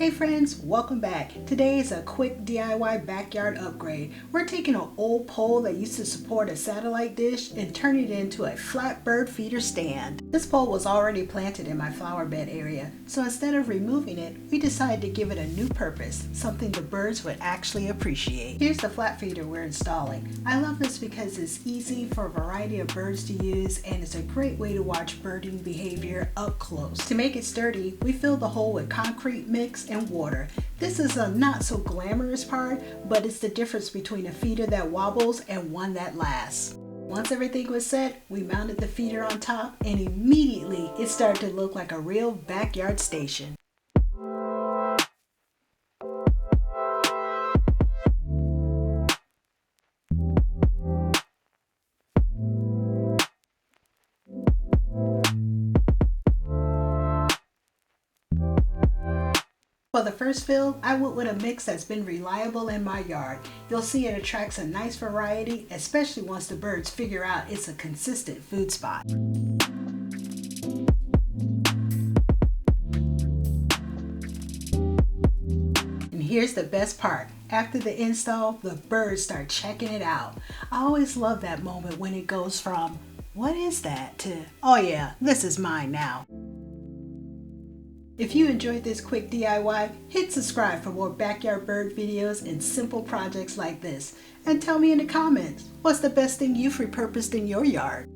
Hey friends, welcome back. Today is a quick DIY backyard upgrade. We're taking an old pole that used to support a satellite dish and turning it into a flat bird feeder stand. This pole was already planted in my flower bed area, so instead of removing it, we decided to give it a new purpose, something the birds would actually appreciate. Here's the flat feeder we're installing. I love this because it's easy for a variety of birds to use and it's a great way to watch birding behavior up close. To make it sturdy, we filled the hole with concrete mix and water. This is a not so glamorous part, but it's the difference between a feeder that wobbles and one that lasts. Once everything was set, we mounted the feeder on top and immediately it started to look like a real backyard station. For the first fill, I went with a mix that's been reliable in my yard. You'll see it attracts a nice variety, especially once the birds figure out it's a consistent food spot. And here's the best part. After the install, the birds start checking it out. I always love that moment when it goes from, "What is that?" to, "Oh yeah, this is mine now." If you enjoyed this quick DIY, hit subscribe for more backyard bird videos and simple projects like this. And tell me in the comments, what's the best thing you've repurposed in your yard?